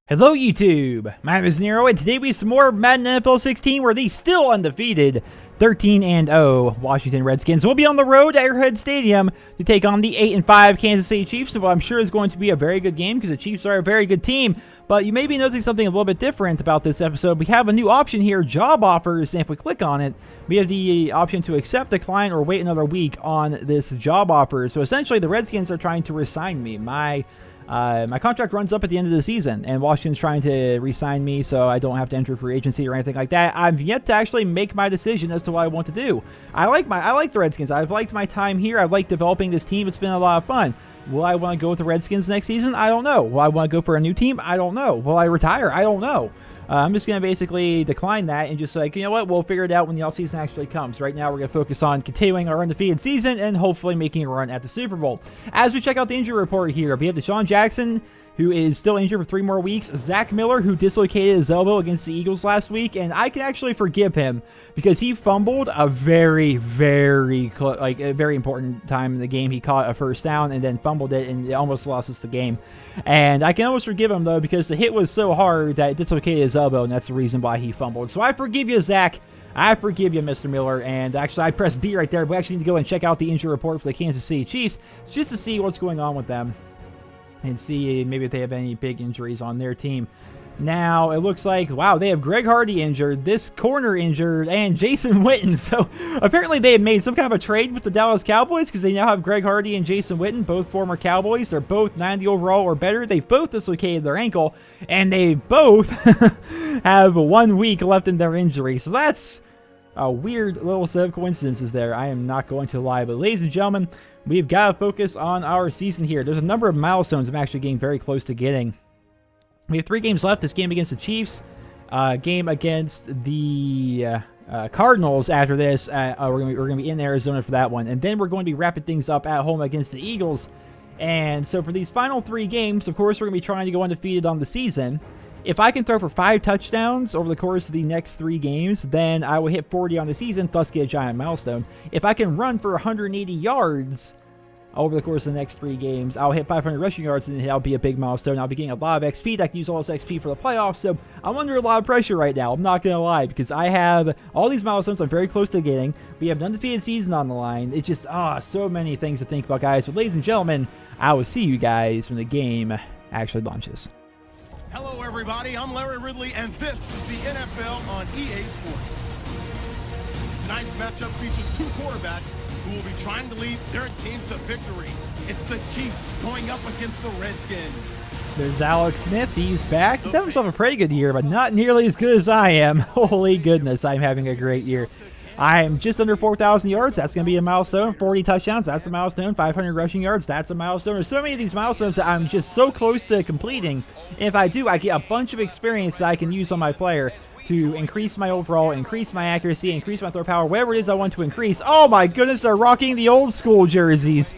Hello YouTube, my name is Nero, and today we have some more Madden NFL 16 where the still undefeated 13-0 Washington Redskins will be on the road to Arrowhead Stadium to take on the 8-5 Kansas City Chiefs. So I'm sure is going to be a very good game because the Chiefs are a very good team. But you may be noticing something a little bit different about this episode. We have a new option here, job offers, and if we click on it, we have the option to accept, decline, or wait another week on this job offer. So essentially the Redskins are trying to resign me. My contract runs up at the end of the season, and Washington's trying to re-sign me so I don't have to enter free agency or anything like that. I've yet to actually make my decision as to what I want to do. I like the Redskins. I've liked my time here. I've liked developing this team. It's been a lot of fun. Will I want to go with the Redskins next season? I don't know. Will I want to go for a new team? I don't know. Will I retire? I don't know. I'm just going to basically decline that and just like, you know what, we'll figure it out when the offseason actually comes. Right now, we're going to focus on continuing our undefeated season and hopefully making a run at the Super Bowl. As we check out the injury report here, we have Deshaun Jackson, who is still injured for 3 more weeks. Zach Miller, who dislocated his elbow against the Eagles last week, and I can actually forgive him because he fumbled a very important time in the game. He caught a first down and then fumbled it, and it almost lost us the game. And I can almost forgive him, though, because the hit was so hard that it dislocated his elbow, and that's the reason why he fumbled. So I forgive you, Zach. I forgive you, Mr. Miller. And actually, I pressed B right there, but we actually need to go and check out the injury report for the Kansas City Chiefs just to see what's going on with them and see maybe if they have any big injuries on their team. Now, it looks like, wow, they have Greg Hardy injured, this corner injured, and Jason Witten. So, apparently they have made some kind of a trade with the Dallas Cowboys because they now have Greg Hardy and Jason Witten, both former Cowboys. They're both 90 overall or better. They've both dislocated their ankle, and they both have 1 week left in their injury. So, that's a weird little set of coincidences there. I am not going to lie. But, ladies and gentlemen, we've got to focus on our season here. There's a number of milestones I'm actually getting very close to getting. We have 3 games left. This game against the Chiefs, game against the Cardinals after this. We're gonna be in Arizona for that one. And then we're going to be wrapping things up at home against the Eagles. And so for these final 3 games, of course, we're going to be trying to go undefeated on the season. If I can throw for 5 touchdowns over the course of the next 3 games, then I will hit 40 on the season, thus get a giant milestone. If I can run for 180 yards over the course of the next 3 games, I'll hit 500 rushing yards, and that'll be a big milestone. I'll be getting a lot of XP. I can use all this XP for the playoffs, so I'm under a lot of pressure right now. I'm not going to lie, because I have all these milestones I'm very close to getting. We have an undefeated season on the line. It's just, so many things to think about, guys. But ladies and gentlemen, I will see you guys when the game actually launches. Hello, everybody. I'm Larry Ridley, and this is the NFL on EA Sports. Tonight's matchup features 2 quarterbacks who will be trying to lead their team to victory. It's the Chiefs going up against the Redskins. There's Alex Smith. He's back. He's having himself a pretty good year, but not nearly as good as I am. Holy goodness, I'm having a great year. I'm just under 4,000 yards. That's going to be a milestone. 40 touchdowns. That's a milestone. 500 rushing yards. That's a milestone. There's so many of these milestones that I'm just so close to completing. And if I do, I get a bunch of experience that I can use on my player to increase my overall, increase my accuracy, increase my throw power, whatever it is I want to increase. Oh my goodness, they're rocking the old school jerseys.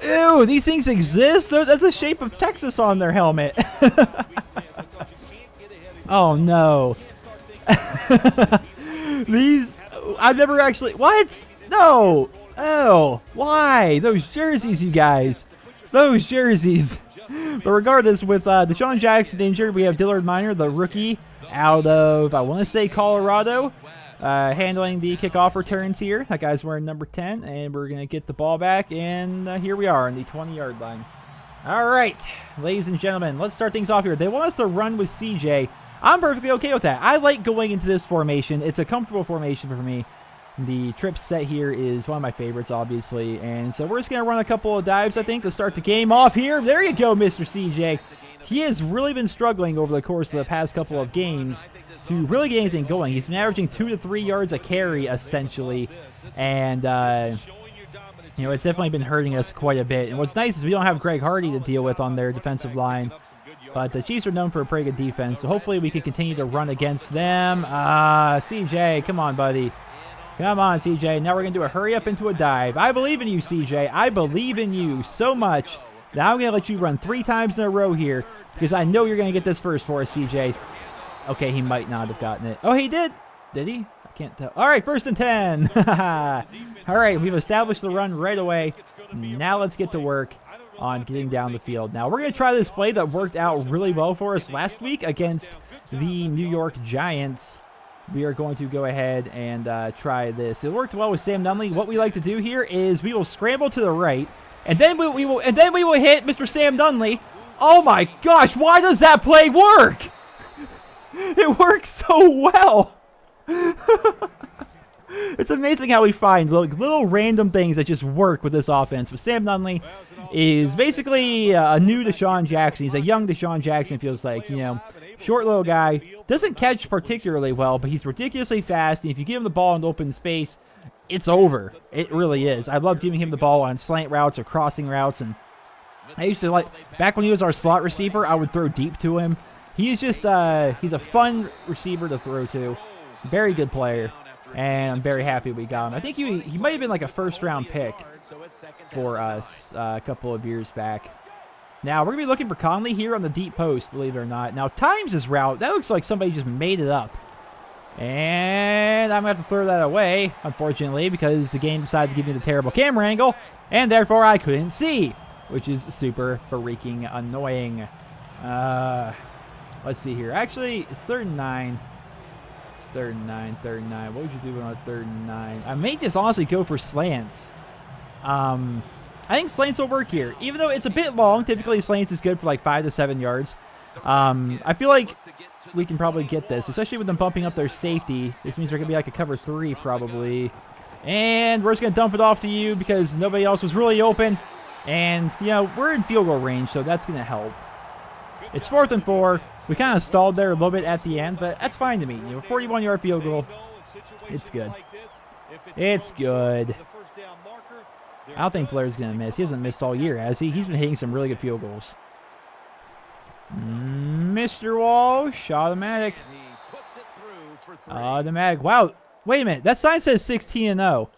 Ew, these things exist? That's the shape of Texas on their helmet. Oh no. These, I've never actually, what? No. Oh, why? Those jerseys, you guys. Those jerseys. But regardless, with Deshaun Jackson injured, we have Dillard Minor, the rookie, out of, I want to say, Colorado, handling the kickoff returns here. That guy's wearing number 10, and we're going to get the ball back, and here we are on the 20-yard line. All right, ladies and gentlemen, let's start things off here. They want us to run with CJ. I'm perfectly okay with that. I like going into this formation. It's a comfortable formation for me. The trip set here is one of my favorites, obviously, and so we're just going to run a couple of dives, I think, to start the game off here. There you go, Mr. CJ. He has really been struggling over the course of the past couple of games to really get anything going. He's been averaging 2 to 3 yards a carry, essentially. And, you know, it's definitely been hurting us quite a bit. And what's nice is we don't have Greg Hardy to deal with on their defensive line. But the Chiefs are known for a pretty good defense, so hopefully we can continue to run against them. CJ, come on, buddy. Come on, CJ. Now we're going to do a hurry up into a dive. I believe in you, CJ. I believe in you so much. Now I'm going to let you run 3 times in a row here because I know you're going to get this first for us, CJ. Okay, he might not have gotten it. Oh, he did. Did he? I can't tell. All right, 1st and 10. All right, we've established the run right away. Now let's get to work on getting down the field. Now we're going to try this play that worked out really well for us last week against the New York Giants. We are going to go ahead and try this. It worked well with Sam Nunley. What we like to do here is we will scramble to the right, and then we will hit Mr. Sam Nunley. Oh my gosh, why does that play work? It works so well. It's amazing how we find little random things that just work with this offense. But Sam Nunley is basically a new Deshaun Jackson. He's a young Deshaun Jackson, feels like, you know. Short little guy. Doesn't catch particularly well, but he's ridiculously fast. And if you give him the ball in open space, it's over. It really is. I love giving him the ball on slant routes or crossing routes. And I used to like, back when he was our slot receiver, I would throw deep to him. He's just, he's a fun receiver to throw to. Very good player. And I'm very happy we got him. I think he might have been like a first-round pick for us a couple of years back. Now, we're going to be looking for Conley here on the deep post, believe it or not. Now, Times' route, that looks like somebody just made it up. And I'm going to have to throw that away, unfortunately, because the game decided to give me the terrible camera angle, and therefore I couldn't see, which is super freaking annoying. Let's see here. Actually, it's 3rd and 9. It's 3rd and 9, 3rd and 9. What would you do on 3rd and 9? I may just honestly go for slants. I think slants will work here. Even though it's a bit long, typically slants is good for like 5 to 7 yards. I feel like we can probably get this, especially with them bumping up their safety. This means we're going to be like a cover 3 probably. And we're just going to dump it off to you because nobody else was really open. And, you know, we're in field goal range, so that's going to help. It's 4th and 4. We kind of stalled there a little bit at the end, but that's fine to me. You know, 41-yard field goal. It's good. It's good. I don't think Blair's going to miss. He hasn't missed all year, has he? He's been hitting some really good field goals. Mr. Walsh, automatic. Automatic. Wow. Wait a minute. That sign says 16-0.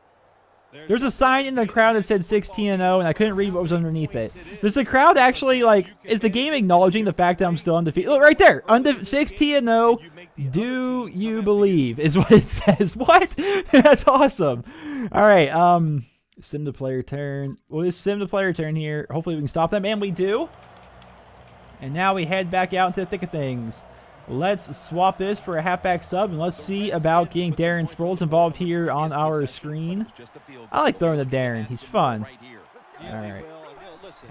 There's a sign in the crowd that said 16-0, and I couldn't read what was underneath it. Does the crowd actually, like, is the game acknowledging the fact that I'm still undefeated? Look, right there. 16-0. Do you believe is what it says. What? That's awesome. All right. Sim to player turn. We'll just sim to player turn here. Hopefully we can stop them, and we do. And now we head back out into the thick of things. Let's swap this for a halfback sub, and let's see about getting Darren Sproles involved here on our screen. I like throwing to Darren. He's fun. All right.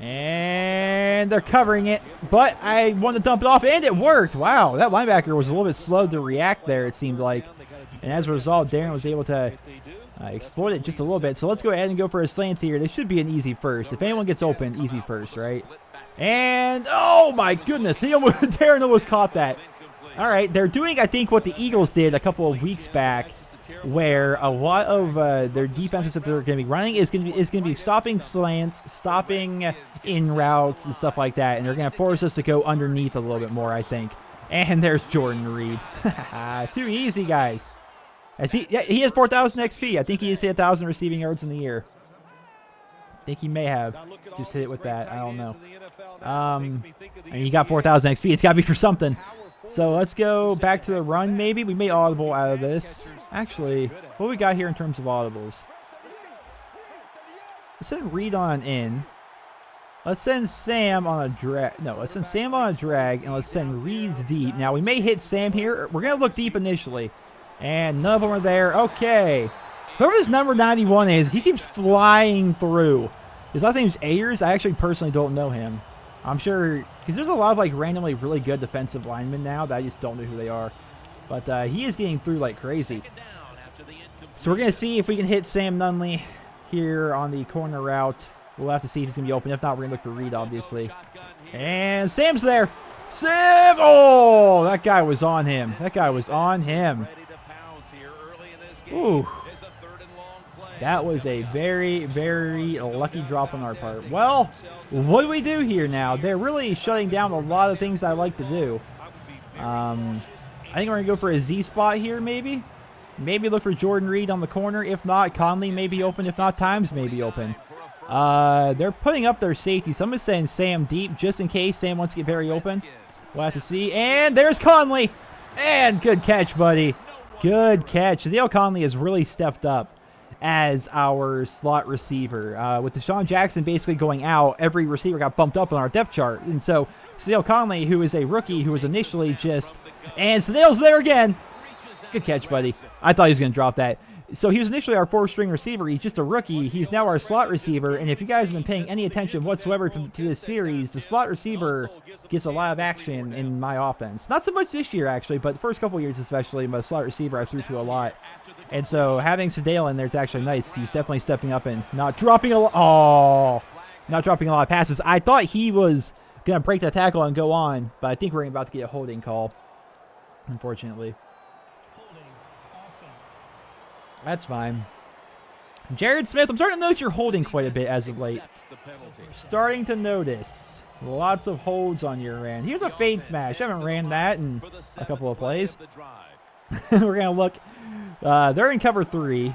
And they're covering it, but I wanted to dump it off, and it worked. Wow, that linebacker was a little bit slow to react there, it seemed like. And as a result, Darren was able to exploit it just a little bit. So let's go ahead and go for a slant here. This should be an easy first. If anyone gets open, easy first, right? And, oh my goodness, Darren almost caught that. All right, they're doing, I think, what the Eagles did a couple of weeks back, where a lot of their defenses that they're going to be running is going to be stopping slants, stopping in routes, and stuff like that. And they're going to force us to go underneath a little bit more, I think. And there's Jordan Reed. Too easy, guys. As he has 4,000 XP. I think he has hit 1,000 receiving yards in the year. I think he may have just hit it with that. I don't know. And he got 4,000 XP. It's got to be for something. So let's go back to the run, maybe. We may audible out of this. Actually, what we got here in terms of audibles? Let's send Reed on in. Let's send Sam on a drag. No, let's send Sam on a drag, and let's send Reed deep. Now, we may hit Sam here. We're going to look deep initially. And none of them are there. Okay. Whoever this number 91 is, he keeps flying through. His last name's Ayers. I actually personally don't know him. I'm sure, because there's a lot of like randomly really good defensive linemen now that I just don't know who they are. But he is getting through like crazy. So we're going to see if we can hit Sam Nunley here on the corner route. We'll have to see if he's going to be open. If not, we're going to look for Reed, obviously. And Sam's there. Sam! Oh, that guy was on him. That guy was on him. Ooh. That was a very, very lucky drop on our part. Well, what do we do here now? They're really shutting down a lot of things I like to do. I think we're going to go for a Z spot here, maybe. Maybe look for Jordan Reed on the corner. If not, Conley may be open. If not, Times may be open. They're putting up their safety. Someone's saying Sam deep, just in case Sam wants to get very open. We'll have to see. And there's Conley. And good catch, buddy. Good catch. Dale Conley has really stepped up. as our slot receiver. With Deshaun Jackson basically going out, every receiver got bumped up on our depth chart. And so Sadale Conley, who is a rookie, who was initially just... And Sadale's there again. Good catch, buddy. I thought he was going to drop that. So he was initially our 4th-string receiver. He's just a rookie. He's now our slot receiver. And if you guys have been paying any attention whatsoever to this series, the slot receiver gets a lot of action in my offense. Not so much this year, actually, but the first couple years especially, my slot receiver I threw to a lot. And so having Sadale in there is actually nice. He's definitely stepping up and not dropping a lot. Oh, not dropping a lot of passes. I thought he was going to break that tackle and go on, but I think we're about to get a holding call, unfortunately. That's fine. Jared Smith, I'm starting to notice you're holding quite a bit as of late. Starting to notice. Lots of holds on your end. Here's a fade smash. I haven't ran that in a couple of plays. We're going to look. They're in cover 3,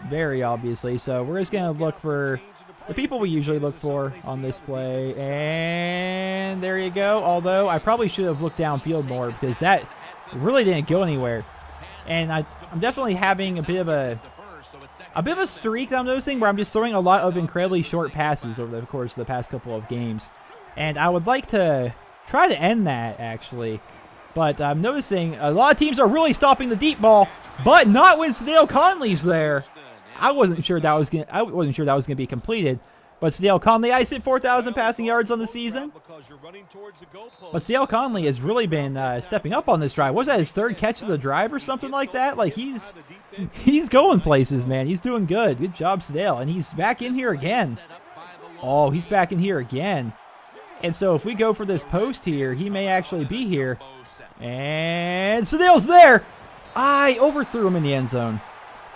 very obviously. So we're just going to look for the people we usually look for on this play. And there you go. Although I probably should have looked downfield more because that really didn't go anywhere. And I'm definitely having a bit of a streak that I'm noticing where I'm just throwing a lot of incredibly short passes over the course of the past couple of games. And I would like to try to end that, actually. But I'm noticing a lot of teams are really stopping the deep ball, but not when Sadale Conley's there. I wasn't sure that was gonna be completed. But Sadale Conley, I hit 4,000 passing yards on the season. But Sadale Conley has really been stepping up on this drive. Was that his 3rd catch of the drive or something like that? Like he's going places, man. He's doing good. Good job, Sadale. And he's back in here again. Oh, he's back in here again. And so if we go for this post here, he may actually be here. And Sadale's there. I overthrew him in the end zone.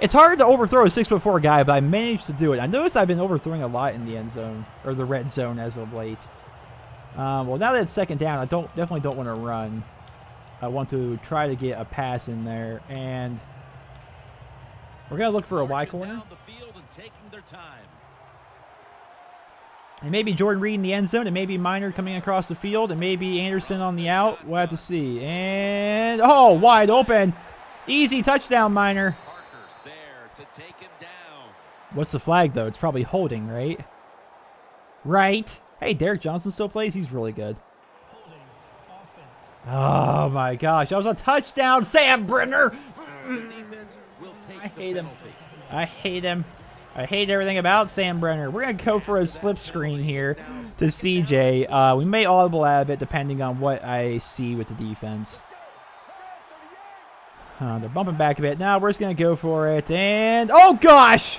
It's hard to overthrow a 6'4" guy, but I managed to do it. I noticed I've been overthrowing a lot in the end zone, or the red zone as of late. Well, now that it's 2nd down, I definitely don't want to run. I want to try to get a pass in there, and we're going to look for a Y corner. And maybe Jordan Reed in the end zone, and maybe Minor coming across the field, and maybe Anderson on the out. We'll have to see. And, oh, wide open. Easy touchdown, Minor. What's the flag, though? It's probably holding, right? Right. Hey, Derek Johnson still plays. He's really good. Oh, my gosh. That was a touchdown, Sam Brenner. I hate him. I hate him. I hate everything about Sam Brenner. We're going to go for a slip screen here to CJ. We may audible out of it depending on what I see with the defense. They're bumping back a bit. Now we're just going to go for it. And, oh, gosh.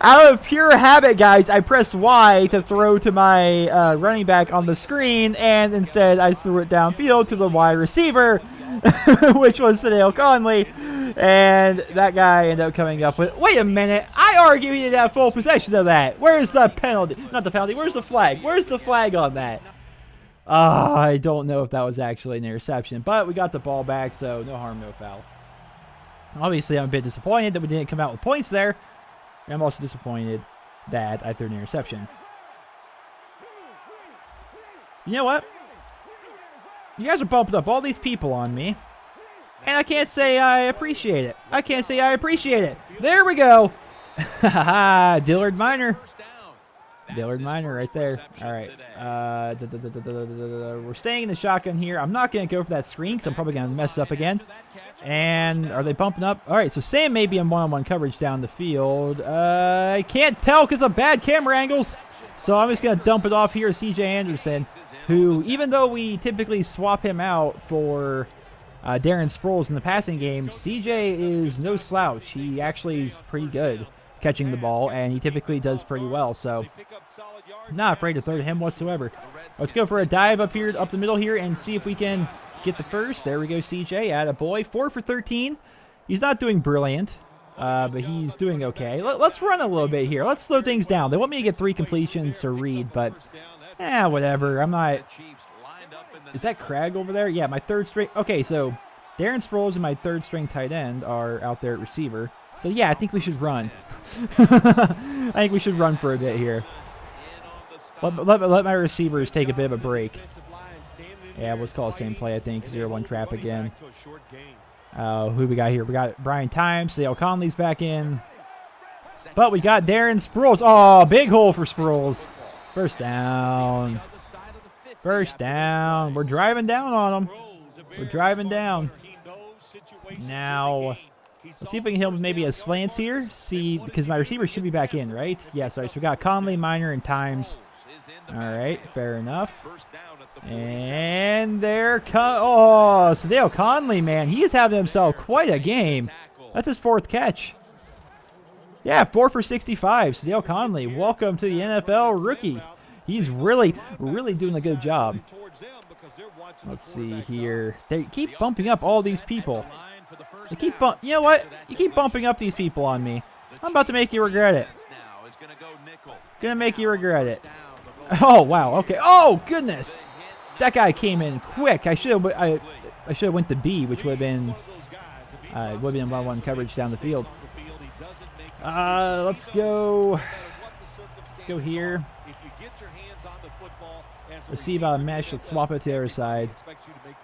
Out of pure habit, guys, I pressed Y to throw to my running back on the screen, and instead I threw it downfield to the wide receiver, which was Sadale Conley, and that guy ended up coming up with, wait a minute, I argue he didn't have full possession of that. Where's the penalty? Not the penalty, where's the flag? Where's the flag on that? I don't know if that was actually an interception, but we got the ball back, so no harm, no foul. Obviously, I'm a bit disappointed that we didn't come out with points there. I'm also disappointed that I threw an interception. You know what? You guys are bumping up all these people on me, and I can't say I appreciate it. I can't say I appreciate it. There we go. Dillard Minor. Dillard Minor right there. All right. We're staying in the shotgun here. I'm not going to go for that screen because I'm probably going to mess up again. And are they bumping up? All right, so Sam may be in one-on-one coverage down the field. I can't tell because of bad camera angles. So I'm just going to dump it off here to C.J. Anderson, who, even though we typically swap him out for Darren Sproles in the passing game, C.J. is no slouch. He actually is pretty good catching the ball, and he typically does pretty well. So I'm not afraid to throw to him whatsoever. Let's go for a dive up here, up the middle here, and see if we can get the first. There we go, CJ. Attaboy. 4 for 13. He's not doing brilliant, but he's doing okay. Let's run a little bit here. Let's slow things down. They want me to get 3 completions to read, but whatever. I'm not. Is that Craig over there? Yeah, my 3rd string. Okay, so Darren Sproles and my 3rd string tight end are out there at receiver. So yeah, I think we should run. I think we should run for a bit here. Let my receivers take a bit of a break. Yeah, let's call the same play, I think. 0-1 trap again. Who we got here? We got Brian Times. Sadale Conley's back in. But we got Darren Sproles. Oh, big hole for Sproles. First down. First down. We're driving down on him. We're driving down. Now, let's see if we can hit him maybe a slants here. See, because my receiver should be back in, right? Yes, right. So we got Conley, Minor, and Times. All right, fair enough. And there Sadale Conley, man. He is having himself quite a game. That's his 4th catch. Yeah, 4 for 65. Sadale Conley, welcome to the NFL rookie. He's really doing a good job. Let's see here. They keep bumping up all these people. They keep you know what? You keep bumping up these people on me. I'm about to make you regret it. Gonna make you regret it. Oh wow. Okay. Oh goodness. That guy came in quick. I should have went to B, which would have been 1-on-1 coverage down the field. Let's go here. Let's see about a mesh. Let's swap it to the other side.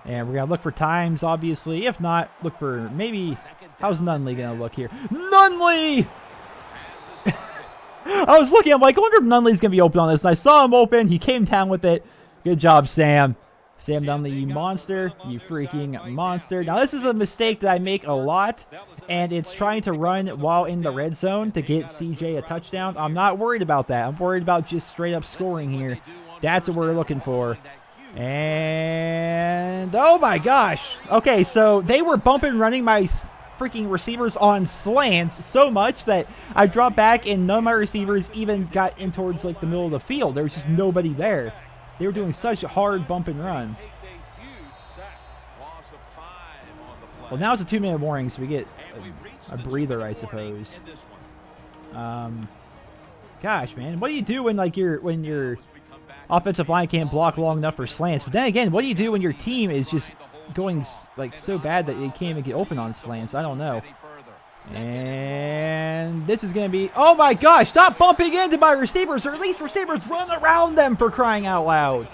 And we're going to look for Times, obviously. If not, look for maybe... How's Nunley going to look here? Nunley! I was looking. I'm like, I wonder if Nunley's going to be open on this. And I saw him open. He came down with it. Good job, Sam. Sam Nunley, you monster. You freaking monster. Now, this is a mistake that I make a lot. And it's trying to run while in the red zone to get CJ a touchdown. I'm not worried about that. I'm worried about just straight up scoring here. That's what we're looking for. And oh my gosh. Okay, so they were bumping running my freaking receivers on slants so much that I dropped back and none of my receivers even got in towards like the middle of the field. There was just nobody there. They were doing such a hard bump and run. Well, now it's a 2-minute warning, so we get a breather, I suppose. Gosh, man, what do you do when like when your offensive line can't block long enough for slants? But then again, what do you do when your team is just going like so bad that they can't even get open on slants? I don't know. And this is going to be, oh my gosh, stop bumping into my receivers, or at least receivers run around them, for crying out loud.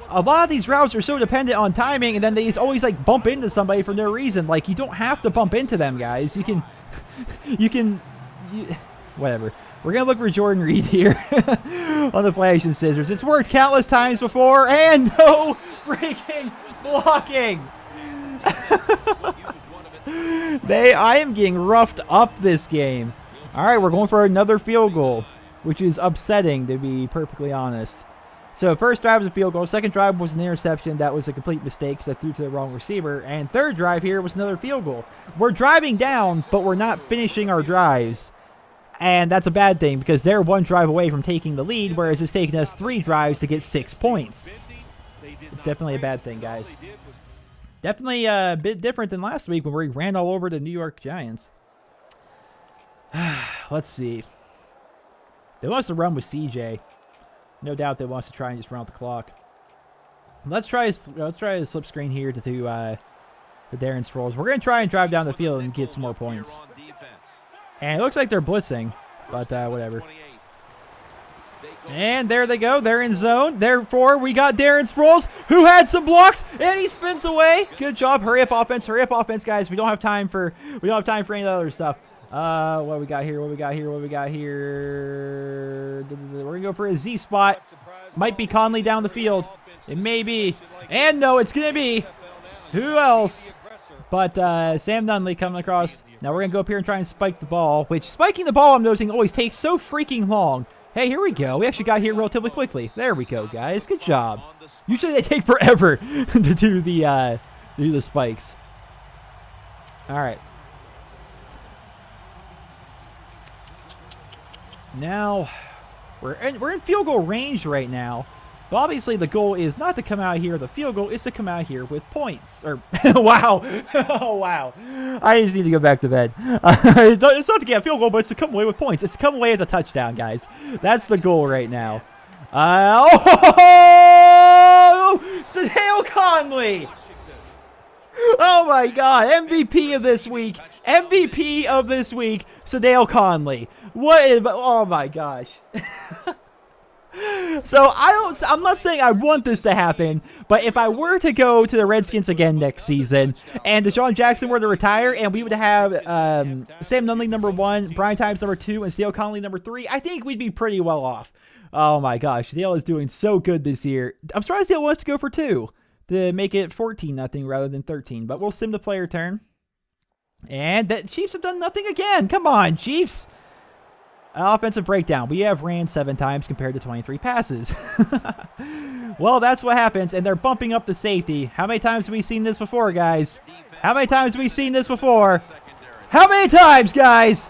A lot of these routes are so dependent on timing, and then they just always like bump into somebody for no reason. Like, you don't have to bump into them, guys. You can, whatever. We're going to look for Jordan Reed here on the flash and scissors. It's worked countless times before, and no freaking blocking. I am getting roughed up this game. All right, we're going for another field goal, which is upsetting, to be perfectly honest. So first drive was a field goal. Second drive was an interception. That was a complete mistake because I threw to the wrong receiver. And third drive here was another field goal. We're driving down, but we're not finishing our drives. And that's a bad thing because they're one drive away from taking the lead, whereas it's taking us 3 drives to get 6 points. It's definitely a bad thing, guys. Definitely a bit different than last week when we ran all over the New York Giants. Let's see. They want us to run with CJ. No doubt they want us to try and just run out the clock. Let's try a slip screen here to Darren Sproles. We're going to try and drive down the field and get some more points. And it looks like they're blitzing, but whatever. And there they go. They're in zone. Therefore, we got Darren Sproles, who had some blocks, and he spins away. Good job. Hurry up offense, guys. We don't have time for any of the other stuff. What we got here? We're gonna go for a Z spot. Might be Conley down the field. It may be. And no, it's gonna be. Who else? But Sam Nunley coming across. Now we're gonna go up here and try and spike the ball, which spiking the ball, I'm noticing, always takes so freaking long. Hey, here we go. We actually got here relatively quickly. There we go, guys. Good job. Usually they take forever to do the spikes. All right. Now, we're in field goal range right now. But obviously, the goal is not to come out here. The field goal is to come out here with points. Or, wow. Oh, wow. I just need to go back to bed. It's not to get a field goal, but it's to come away with points. It's to come away as a touchdown, guys. That's the goal right now. Sadale Conley. Oh, my God. MVP of this week. Sadale Conley. Oh, my gosh. So I'm not saying I want this to happen, but if I were to go to the Redskins again next season and Deshaun Jackson were to retire and we would have Sam Nunley number 1, Brian Tymes number 2, and Sadale Conley number 3, I think we'd be pretty well off. Oh my gosh, Sadale is doing so good this year. I'm surprised Sadale wants to go for 2 to make it 14-0 rather than 13, but we'll sim the player turn. And the Chiefs have done nothing again. Come on, Chiefs. Offensive breakdown. We have ran 7 times compared to 23 passes. Well, that's what happens, and they're bumping up the safety. How many times have we seen this before, guys? How many times have we seen this before? How many times, guys?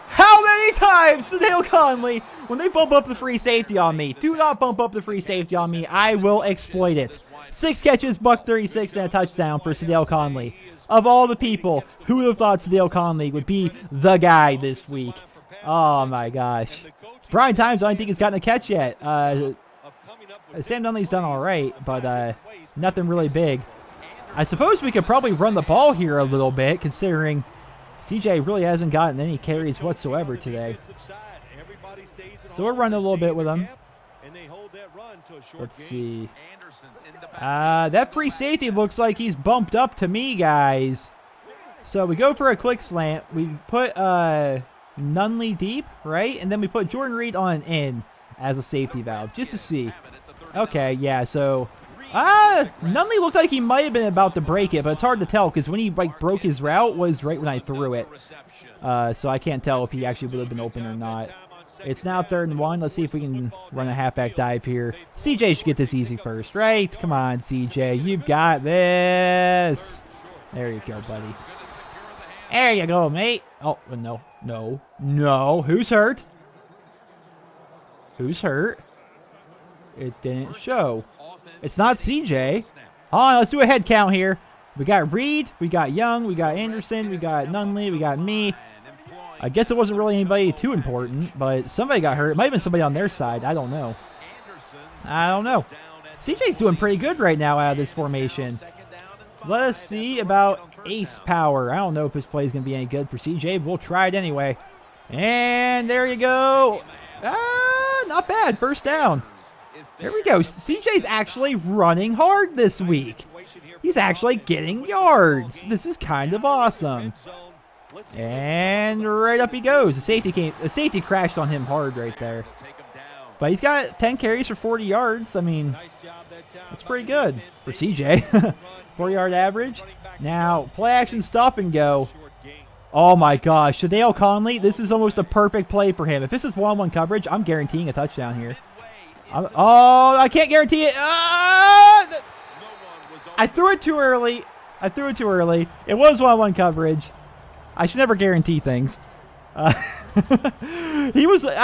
How many times, Sadale Conley, when they bump up the free safety on me? Do not bump up the free safety on me. I will exploit it. 6 catches, $136, and a touchdown for Sadale Conley. Of all the people, who would have thought Sadale Conley would be the guy this week? Oh my gosh. Brian Tymes, I don't think he's gotten a catch yet. Sam Nunley's done all right, but nothing really big. I suppose we could probably run the ball here a little bit, considering CJ really hasn't gotten any carries whatsoever today. So we're running a little bit with him. Let's see. That free safety looks like he's bumped up to me, guys. So we go for a quick slant. We put Nunley deep, right? And then we put Jordan Reed on an in as a safety valve, just to see. Okay, yeah, so Nunley looked like he might have been about to break it, but it's hard to tell because when he broke his route was right when I threw it. So I can't tell if he actually would have been open or not. It's now 3rd and 1. Let's see if we can run a halfback dive here. CJ should get this easy first, right? Come on, CJ. You've got this. There you go, buddy. There you go, mate. Oh, no. Who's hurt? Who's hurt? It didn't show. It's not CJ. Hold on, let's do a head count here. We got Reed, we got Young, we got Anderson, we got Nunley, we got me. I guess it wasn't really anybody too important, but somebody got hurt. It might have been somebody on their side. I don't know. CJ's doing pretty good right now out of this formation. Let us see about ace power. I don't know if this play is going to be any good for CJ, but we'll try it anyway. And there you go. Not bad. First down. There we go. CJ's actually running hard this week. He's actually getting yards. This is kind of awesome. And right up he goes. The safety crashed on him hard right there. But he's got 10 carries for 40 yards. I mean, that's pretty good for CJ. 4-yard average. Now, play action stop and go. Oh my gosh. Sadale Conley, this is almost a perfect play for him. If this is 1-on-1 coverage, I'm guaranteeing a touchdown here. I can't guarantee it. I threw it too early. It was 1-on-1 coverage. I should never guarantee things. I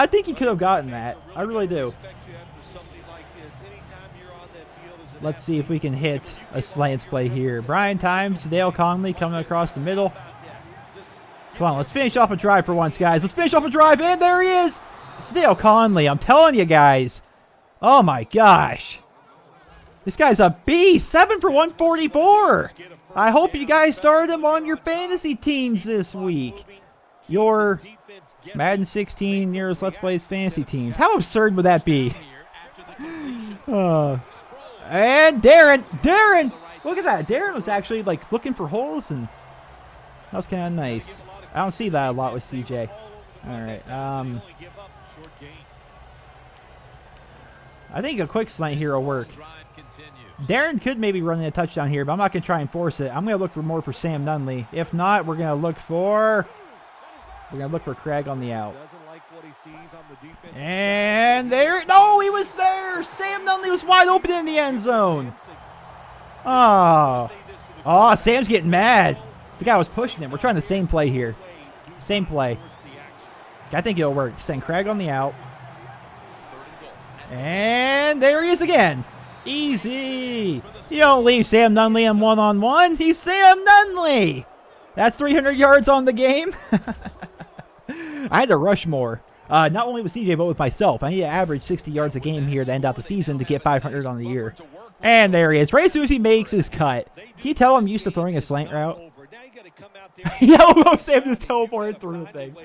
think he could have gotten that. I really do. Let's see if we can hit a slants play here. Brian Tymes, Sadale Conley coming across the middle. Come on, let's finish off a drive for once, guys. Let's finish off a drive, and there he is. Sadale Conley, I'm telling you guys. Oh my gosh. This guy's a beast. 7 for 144. I hope you guys started him on your fantasy teams this week. Your Madden 16 Nero's Let's Plays fantasy teams. How absurd would that be? And Darren. Look at that. Darren was actually like looking for holes, and that was kind of nice. I don't see that a lot with CJ. All right. I think a quick slant here will work. Darren could maybe run a touchdown here, but I'm not going to try and force it. I'm going to look for more for Sam Nunley. If not, we're going to look for Craig on the out. And there, no, he was there. Sam Nunley was wide open in the end zone. Oh, Sam's getting mad. The guy was pushing him. We're trying the same play here. Same play. I think it'll work. Send Craig on the out. And there he is again. Easy. You don't leave Sam Nunley in one-on-one. He's Sam Nunley. That's 300 yards on the game. I had to rush more. Not only with CJ, but with myself. I need to average 60 yards a game here to end out the season to get 500 on the year. And there he is. Right as soon as he makes his cut. Can you tell I'm used to throwing a slant route? Yeah, Sam just teleported through the thing.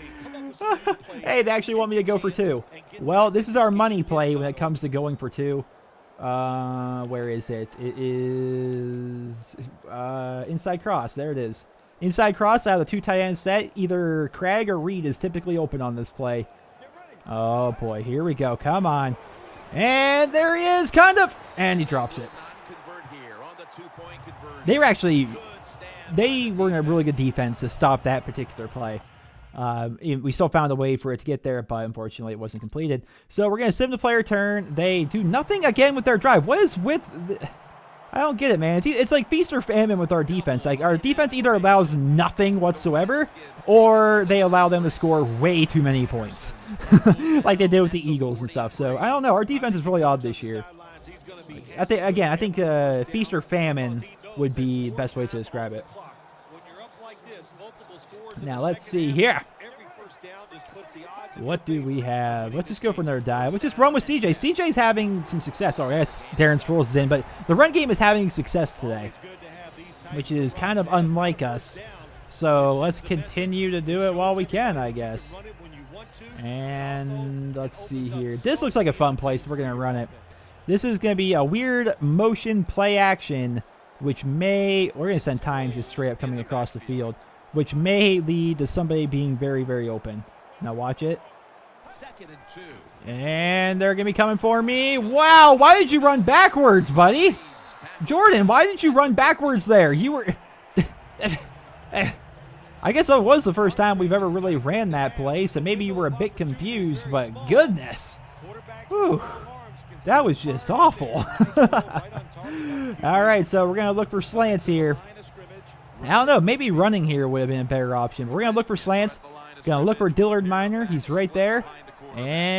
Hey, they actually want me to go for 2. Well, this is our money play when it comes to going for 2. Where is it? It is inside cross. There it is. Inside cross out of the 2 tight end set. Either Craig or Reed is typically open on this play. Oh, boy. Here we go. Come on. And there he is, kind of. And he drops it. They were in a really good defense to stop that particular play. We still found a way for it to get there, but unfortunately it wasn't completed. So we're going to sim the player turn. They do nothing again with their drive. What is with... I don't get it, man. It's like feast or famine with our defense. Like, our defense either allows nothing whatsoever, or they allow them to score way too many points. Like they did with the Eagles and stuff. So, I don't know. Our defense is really odd this year. I think feast or famine would be the best way to describe it. Now, let's see here. What do we have? Let's just go for another dive. Let's just run with CJ. CJ's having some success. Oh, yes, Darren Sproles is in, but the run game is having success today, which is kind of unlike us. So let's continue to do it while we can, I guess. And let's see here. This looks like a fun play, so we're going to run it. This is going to be a weird motion play action, which may... We're going to send time just straight up coming across the field, which may lead to somebody being very, very open. Now watch it. And they're going to be coming for me. Wow, why did you run backwards, buddy? Jordan, why didn't you run backwards there? You were... I guess that was the first time we've ever really ran that play, so maybe you were a bit confused, but goodness. Whew. That was just awful. All right, so we're going to look for slants here. I don't know, maybe running here would have been a better option. We're going to look for slants. Going to look for Dillard Minor. He's right there. And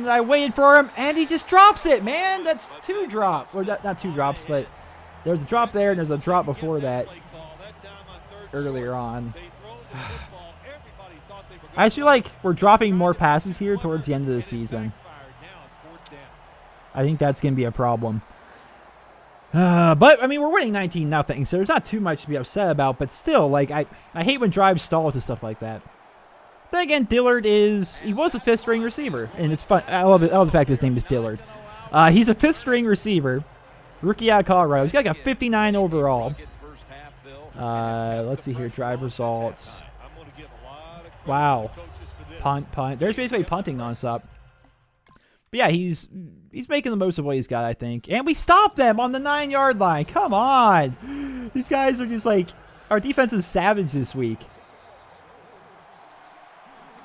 I waited for him, and he just drops it, man. That's 2 drops. Or not 2 drops, but there's a drop there, and there's a drop before that earlier on. I feel like we're dropping more passes here towards the end of the season. I think that's going to be a problem. But, I mean, we're winning 19-0, so there's not too much to be upset about. But still, like, I hate when drives stall to stuff like that. Then again, Dillard he was a 5th-string receiver. And it's fun. I love the fact his name is Dillard. He's a 5th-string receiver. Rookie out of Colorado. He's got like a 59 overall. Let's see here. Drive results. Wow. Punt. There's basically punting nonstop. But yeah, he's making the most of what he's got, I think. And we stopped them on the 9-yard line. Come on. These guys are just like, our defense is savage this week.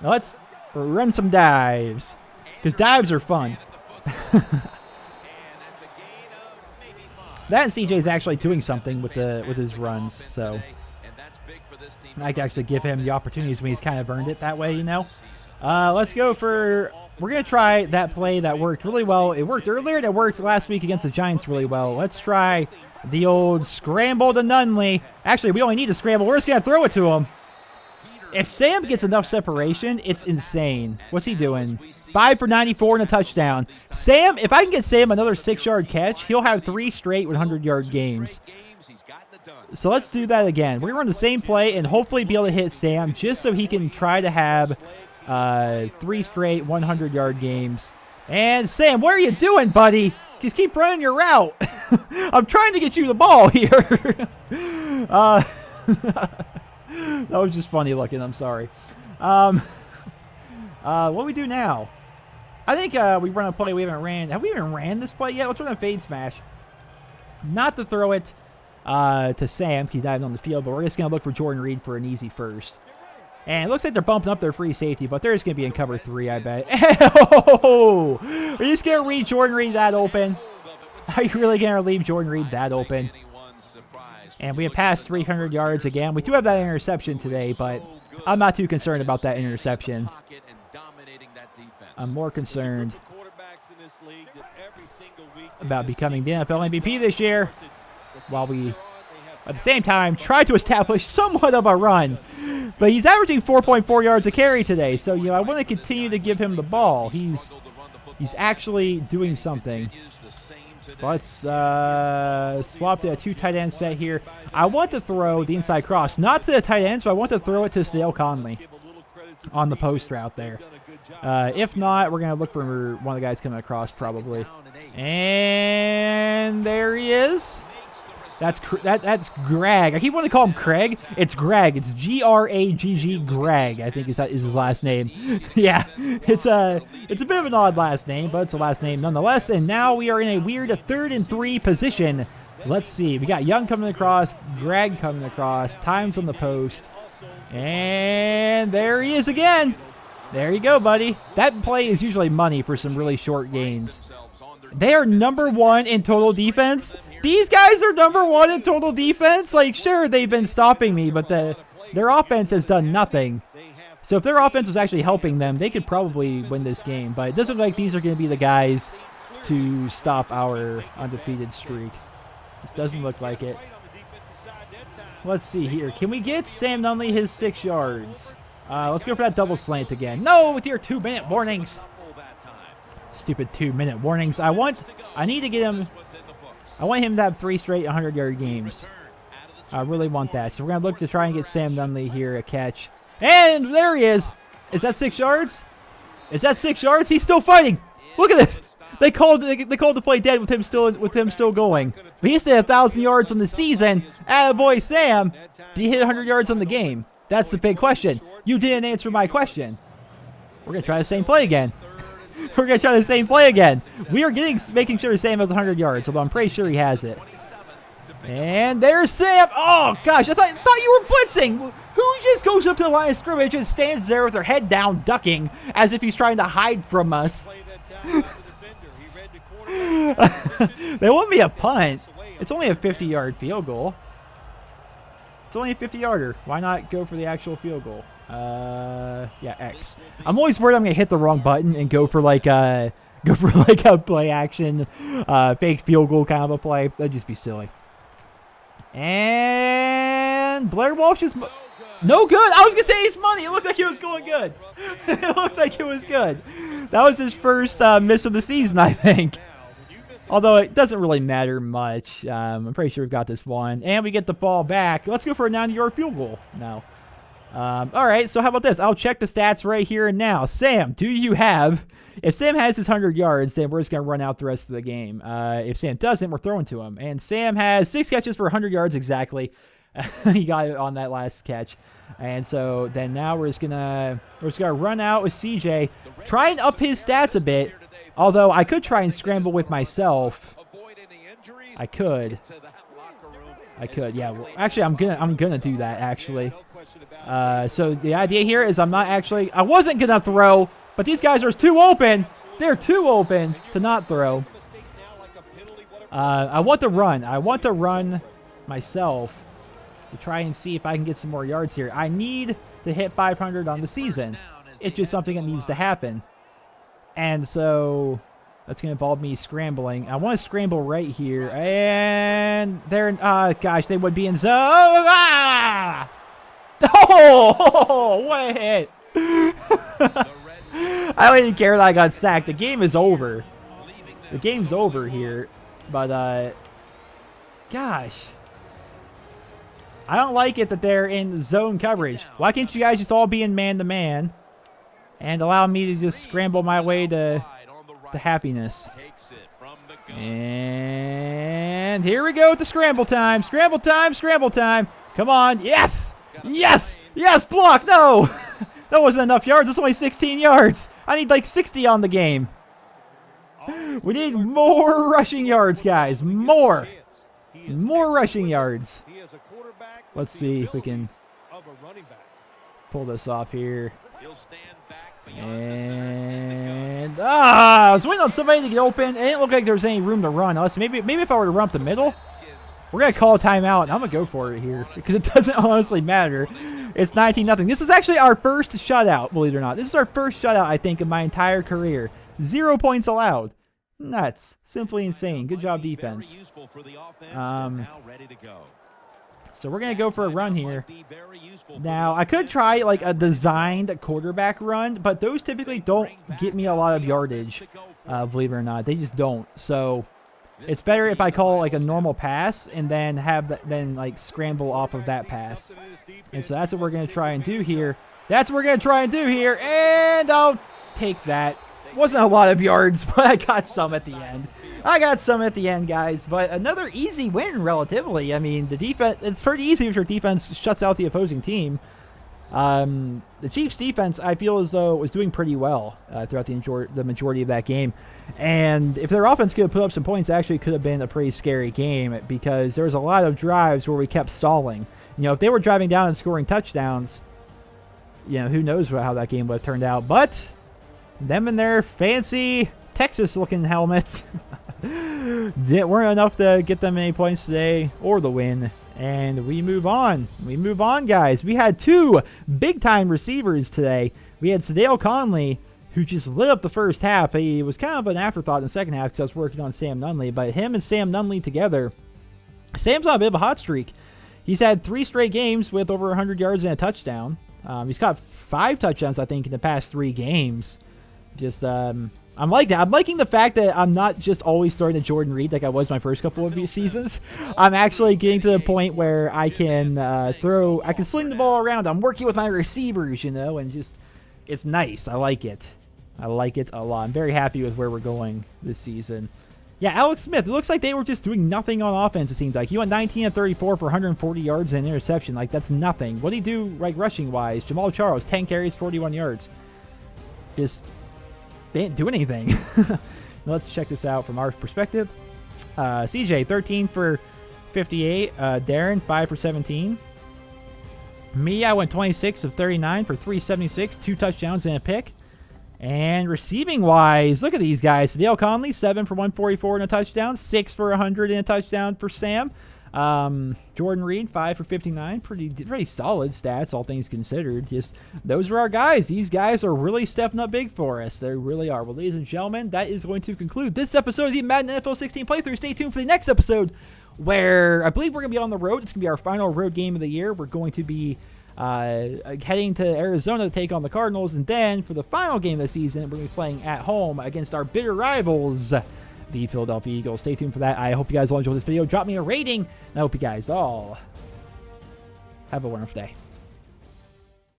Now let's run some dives, because dives are fun. That and CJ's actually doing something with his runs, so I can actually give him the opportunities when he's kind of earned it that way, you know. Let's go for... We're going to try that play that worked really well. It worked earlier. It worked last week against the Giants really well. Let's try the old scramble to Nunley. Actually, we only need to scramble. We're just going to throw it to him. If Sam gets enough separation, it's insane. What's he doing? 5 for 94 and a touchdown. Sam, if I can get Sam another 6-yard catch, he'll have 3 straight 100-yard games. So let's do that again. We're going to run the same play and hopefully be able to hit Sam just so he can try to have 3 straight 100-yard games. And Sam, what are you doing, buddy? Just keep running your route. I'm trying to get you the ball here. That was just funny looking. I'm sorry. What do we do now? I think we run a play we haven't ran. Have we even ran this play yet? Let's run a fade smash. Not to throw it to Sam, because he's diving on the field, but we're just going to look for Jordan Reed for an easy first. And it looks like they're bumping up their free safety, but they're just going to be in cover 3, I bet. Oh! Are you just going to leave Jordan Reed that open? Are you really going to leave Jordan Reed that open? And we have passed 300 yards again. We do have that interception today, but I'm not too concerned about that interception. I'm more concerned about becoming the NFL MVP this year, while we, at the same time, try to establish somewhat of a run. But he's averaging 4.4 yards a carry today, so I want to continue to give him the ball. He's actually doing something. Let's swap to a 2 tight end set here. I want to throw the inside cross, not to the tight ends, but I want to throw it to Dale Conley on the post route there. If not, we're going to look for one of the guys coming across probably. And there he is. That's Greg. I keep wanting to call him Craig. It's Greg. It's G-R-A-G-G, Greg, I think is his last name. Yeah, it's a bit of an odd last name, but it's a last name nonetheless. And now we are in a weird 3rd and 3 position. Let's see. We got Young coming across, Greg coming across, Times on the post. And there he is again. There you go, buddy. That play is usually money for some really short gains. They are #1 in total defense. These guys are #1 in total defense. Like, sure, they've been stopping me, but their offense has done nothing. So if their offense was actually helping them, they could probably win this game. But it doesn't look like these are going to be the guys to stop our undefeated streak. It doesn't look like it. Let's see here. Can we get Sam Nunley his 6 yards? Let's go for that double slant again. No, with your 2-minute warnings. Stupid 2-minute warnings. I need to get him. I want him to have 3 straight 100-yard games. I really want that. So we're going to look to try and get Sam Nunley here a catch. And there he is. Is that 6 yards? Is that 6 yards? He's still fighting. Look at this. They called the play dead with him still going. But he's at 1,000 yards on the season. Attaboy Sam. Did he hit 100 yards on the game? That's the big question. You didn't answer my question. We're going to try the same play again. We're going to try the same play again. We are making sure Sam has 100 yards, although I'm pretty sure he has it. And there's Sam. Oh, gosh. I thought you were blitzing. Who just goes up to the line of scrimmage and stands there with their head down, ducking, as if he's trying to hide from us? They want me a punt. It's only a 50-yard field goal. It's only a 50-yarder. Why not go for the actual field goal? Yeah, X. I'm always worried I'm gonna hit the wrong button and go for like a play action, fake field goal kind of a play. That'd just be silly. And Blair Walsh is no good. I was gonna say he's money. It looked like it was going good. It looked like it was good. That was his first miss of the season, I think. Although it doesn't really matter much. I'm pretty sure we've got this one. And we get the ball back. Let's go for a 90-yard field goal now. All right, so how about this? I'll check the stats right here and now. Sam, do you have... If Sam has his 100 yards, then we're just going to run out the rest of the game. If Sam doesn't, we're throwing to him. And Sam has 6 catches for 100 yards exactly. He got it on that last catch. And so then now we're just gonna run out with CJ. Try and up his stats a bit. Although I could try and scramble with myself. I could, yeah. Well, actually, I'm gonna do that actually. So the idea here is I wasn't gonna throw, but these guys are too open. They're too open to not throw. I want to run myself to try and see if I can get some more yards here. I need to hit 500 on the season. It's just something that needs to happen. And so that's going to involve me scrambling. I want to scramble right here. And there, gosh, they would be in zone. Ah! Oh, what a hit. I don't even care that I got sacked. The game is over. The game's over here. But, gosh. I don't like it that they're in zone coverage. Why can't you guys just all be in man-to-man and allow me to just scramble my way to happiness? And here we go with the scramble time. Scramble time, scramble time. Come on. Yes! Yes! Yes! Block! No! That wasn't enough yards. That's only 16 yards. I need like 60 on the game. We need more rushing yards, guys. More rushing yards. Let's see if we can pull this off here. And I was waiting on somebody to get open. It didn't look like there was any room to run. Unless maybe if I were to run up the middle, we're gonna call a timeout. And I'm gonna go for it here because it doesn't honestly matter. It's 19-0. This is actually our first shutout, believe it or not. This is our first shutout, I think, of my entire career. 0 points allowed. Nuts. Simply insane. Good job, defense. So we're going to go for a run here. Now, I could try like a designed quarterback run, but those typically don't get me a lot of yardage, believe it or not. They just don't. So It's better if I call like a normal pass and then then like scramble off of that pass. And so that's what we're going to try and do here. And I'll take that. Wasn't a lot of yards, but I got some at the end. Guys. But another easy win, relatively. I mean, the defense, it's pretty easy if your defense shuts out the opposing team. The Chiefs' defense, I feel as though, was doing pretty well throughout the majority of that game. And if their offense could have put up some points, it actually could have been a pretty scary game because there was a lot of drives where we kept stalling. You know, if they were driving down and scoring touchdowns, you know, who knows how that game would have turned out. But them and their fancy Texas-looking helmets weren't enough to get them any points today or the win. And we move on. Guys. We had two big-time receivers today. We had Sadale Conley, who just lit up the first half. He was kind of an afterthought in the second half because I was working on Sam Nunley. But him and Sam Nunley together, Sam's on a bit of a hot streak. He's had 3 straight games with over 100 yards and a touchdown. He's got 5 touchdowns, I think, in the past 3 games. Just, I'm like that. I'm liking the fact that I'm not just always throwing to Jordan Reed like I was my first couple of seasons. I'm actually getting to the point where I can I can sling the ball around. I'm working with my receivers, you know, and just, it's nice. I like it. I like it a lot. I'm very happy with where we're going this season. Yeah, Alex Smith, it looks like they were just doing nothing on offense, it seems like. He went 19 of 34 for 140 yards and an interception. Like, that's nothing. What did he do, like, rushing-wise? Jamal Charles, 10 carries, 41 yards. Just, they didn't do anything. Let's check this out from our perspective. CJ, 13 for 58. Darren, 5 for 17. Me, I went 26 of 39 for 376, 2 touchdowns and a pick. And receiving-wise, look at these guys. Sadale Conley, 7 for 144 and a touchdown. 6 for 100 and a touchdown for Sam. Jordan Reed, 5 for 59. Pretty solid stats, all things considered. Just, those are our guys. These guys are really stepping up big for us. They really are. Well, ladies and gentlemen, that is going to conclude this episode of the Madden NFL 16 playthrough. Stay tuned for the next episode, where I believe we're going to be on the road. It's going to be our final road game of the year. We're going to be heading to Arizona to take on the Cardinals, and then for the final game of the season, we're going to be playing at home against our bitter rivals, the Philadelphia Eagles. Stay tuned for that. I hope you guys all enjoyed this video. Drop me a rating, and I hope you guys all have a wonderful day.